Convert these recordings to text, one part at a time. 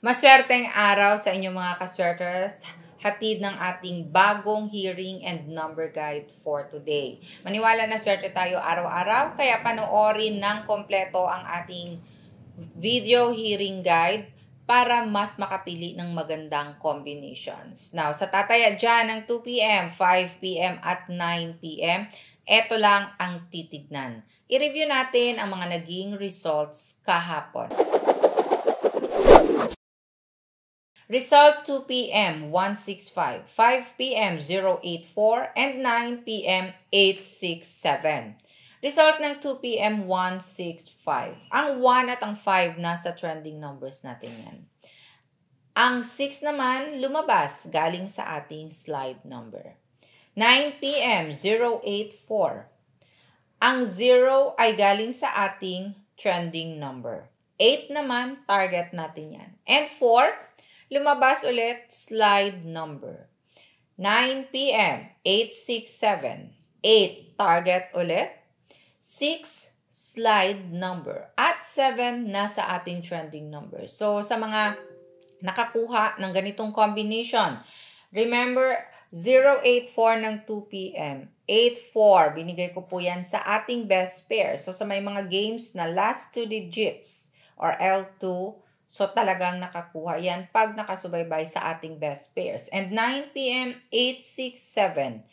Maswerteng araw sa inyong mga kaswerters. Hatid ng ating bagong hearing and number guide for today. Maniwala na swerte tayo araw-araw, kaya panoorin ng kompleto ang ating video hearing guide para mas makapili ng magandang combinations. Now, sa tataya dyan ng 2 p.m., 5 p.m. at 9 p.m., eto lang ang titignan. I-review natin ang mga naging results kahapon. Result 2 p.m. 165, 5 p.m. 084, and 9 p.m. 867. Result ng 2 p.m. 165. Ang 1 at ang 5 nasa trending numbers natin yan. Ang 6 naman lumabas galing sa ating slide number. 9 p.m. 084. Ang 0 ay galing sa ating trending number. 8 naman, target natin yan. And 4, lumabas ulit, slide number. 9 p.m., 867. 8, target ulit. 6, slide number. At 7, nasa ating trending number. So, sa mga nakakuha ng ganitong combination, remember, 084 ng 2 p.m., 84, binigay ko po yan sa ating best pair. So, sa may mga games na last 2 digits or L2, so, talagang nakakuha yan pag nakasubaybay sa ating best pairs. And 9 p.m., 867.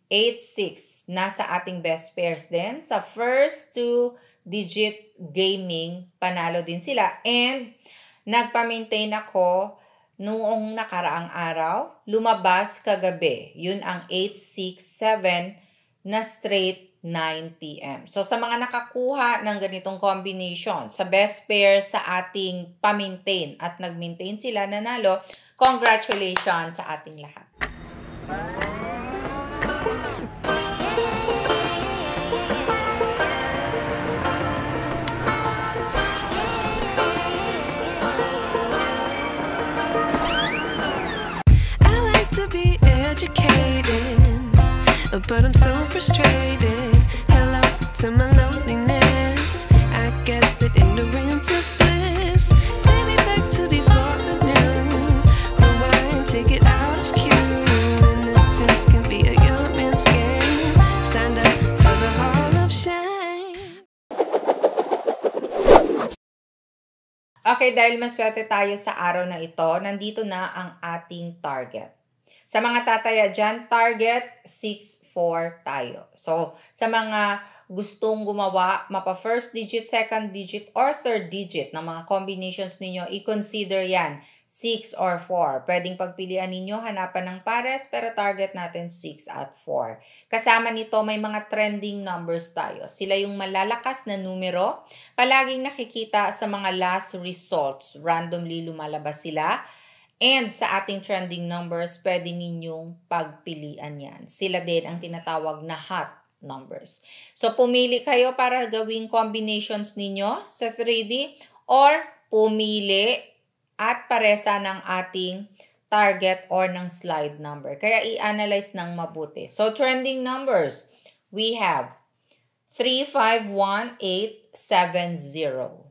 86, nasa ating best pairs din. Sa first 2-digit gaming, panalo din sila. And nagpa-maintain ako noong nakaraang araw. Lumabas kagabi. Yun ang 867 na straight 9 p.m. So, sa mga nakakuha ng ganitong combination, sa best pair sa ating pa-maintain at nag-maintain sila nanalo, congratulations sa ating lahat. I like to be educated, but I'm so frustrated. Hello to my loneliness. I guess that ignorance is bliss. Take me back to before I knew. Rewind, take it out of cue. Innocence can be a young man's game. Signed up for the hall of shame. Okay, dahil maswerte tayo sa araw na ito, nandito na ang ating target. Sa mga tataya dyan, target 6-4 tayo. So, sa mga gustong gumawa, mapa first digit, second digit, or third digit ng mga combinations ninyo, i-consider yan, 6 or 4. Pwedeng pagpilian ninyo, hanapan ng pares, pero target natin 6 at 4. Kasama nito, may mga trending numbers tayo. Sila yung malalakas na numero. Palaging nakikita sa mga last results. Randomly lumalabas sila. And sa ating trending numbers, pwede ninyong pagpilian yan. Sila din ang tinatawag na hot numbers. So, pumili kayo para gawing combinations ninyo sa 3D or pumili at paresa ng ating target or ng slide number. Kaya i-analyze ng mabuti. So, trending numbers, we have 351870.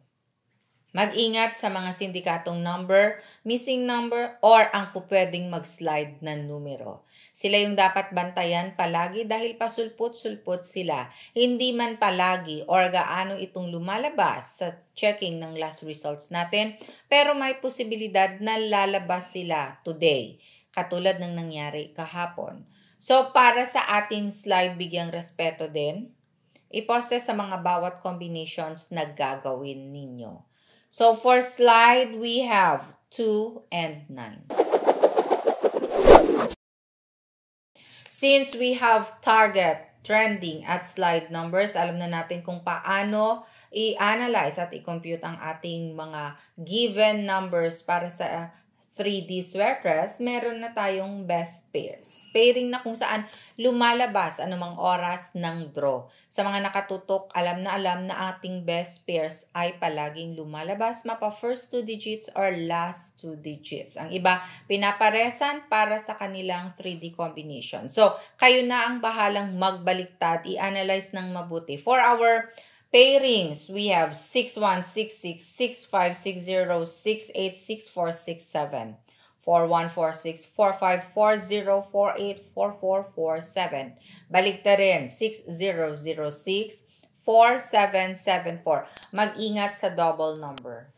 Mag-ingat sa mga sindikatong number, missing number, or ang pupwedeng mag-slide na numero. Sila yung dapat bantayan palagi dahil pasulput-sulput sila. Hindi man palagi or gaano itong lumalabas sa checking ng last results natin, pero may posibilidad na lalabas sila today, katulad ng nangyari kahapon. So, para sa ating slide bigyang respeto din, iposte sa mga bawat combinations na gagawin ninyo. So, for slide, we have 2 and 9. Since we have target, trending, at slide numbers, alam na natin kung paano i-analyze at i-compute ang ating mga given numbers para sa 3D swertres, meron na tayong best pairs. Pairing na kung saan lumalabas anumang oras ng draw. Sa mga nakatutok, alam na ating best pairs ay palaging lumalabas mapa first 2 digits or last 2 digits. Ang iba, pinaparesan para sa kanilang 3D combination. So, kayo na ang bahalang magbaliktad, i-analyze ng mabuti. For our Pairings, we have 6166, 6560, 686467, 4146, 4540, 484447. Baligta rin, 6006, 4774. Mag-ingat sa double number.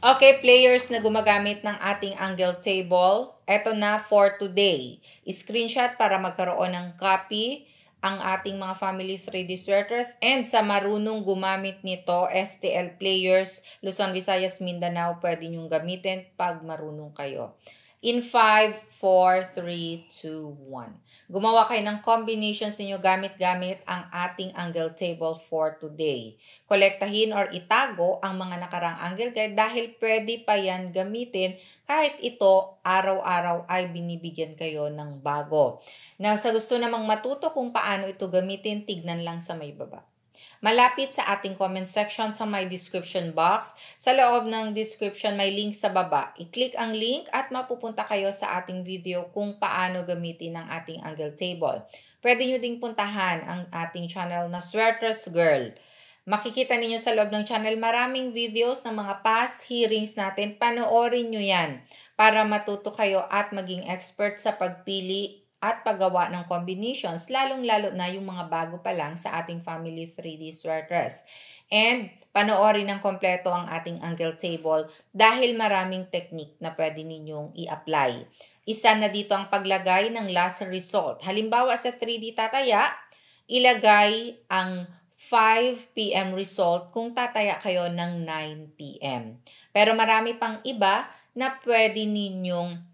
Okay, players na gumagamit ng ating angle table, eto na for today. Screenshot para magkaroon ng copy ang ating mga family 3D sweaters, and sa marunong gumamit nito, STL players, Luzon, Visayas, Mindanao, pwede nyong gamitin pag marunong kayo. In 5, 4, 3, 2, 1. Gumawa kayo ng combinations ninyo gamit-gamit ang ating angle table for today. Kolektahin or itago ang mga nakarang angle guide dahil pwede pa yan gamitin kahit ito araw-araw ay binibigyan kayo ng bago. Now, sa gusto namang matuto kung paano ito gamitin, tignan lang sa may baba. Malapit sa ating comment section sa my description box. Sa loob ng description may link sa baba. I-click ang link at mapupunta kayo sa ating video kung paano gamitin ang ating angle table. Pwede nyo ding puntahan ang ating channel na Sweaters Girl. Makikita ninyo sa loob ng channel maraming videos ng mga past hearings natin. Panoorin nyo yan para matuto kayo at maging expert sa pagpili at paggawa ng combinations, lalong-lalo na yung mga bago pa lang sa ating family 3D sweaters. And panoorin ng kompleto ang ating angle table dahil maraming technique na pwede ninyong i-apply. Isa na dito ang paglagay ng last result. Halimbawa sa 3D tataya, ilagay ang 5 p.m. result kung tataya kayo ng 9 p.m. Pero marami pang iba na pwede ninyong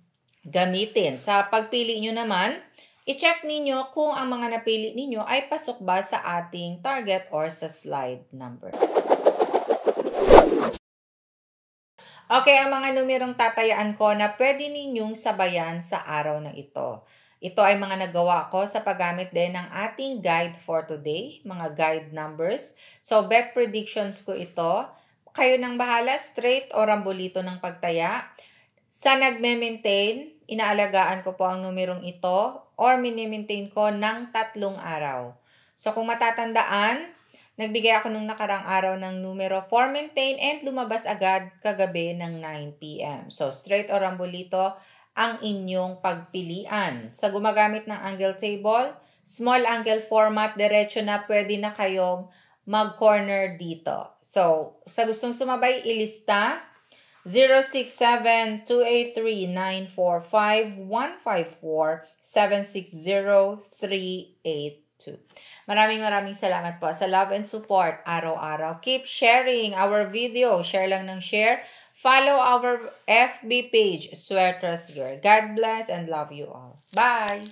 gamitin. Sa pagpili nyo naman, i-check ninyo kung ang mga napili ninyo ay pasok ba sa ating target or sa slide number. Okay, ang mga numerong tatayaan ko na pwede ninyong sabayan sa araw na ito. Ito ay mga nagawa ko sa paggamit din ng ating guide for today, mga guide numbers. So, bet predictions ko ito. Kayo nang bahala, straight o rambolito ng pagtaya. Sa nagme-maintain, inaalagaan ko po ang numerong ito or mini-maintain ko ng 3 araw. So kung matatandaan, nagbigay ako nung nakarang araw ng numero for maintain and lumabas agad kagabi ng 9 p.m. So straight or rambolito ang inyong pagpilian. Sa gumagamit ng angle table, small angle format, diretso na pwede na kayong mag-corner dito. So sa gustong sumabay, ilista 067-283-945-154-760-382. Maraming salamat po sa love and support araw-araw. Keep sharing our video. Share lang ng share. Follow our FB page, Sweaters Girl. God bless and love you all. Bye!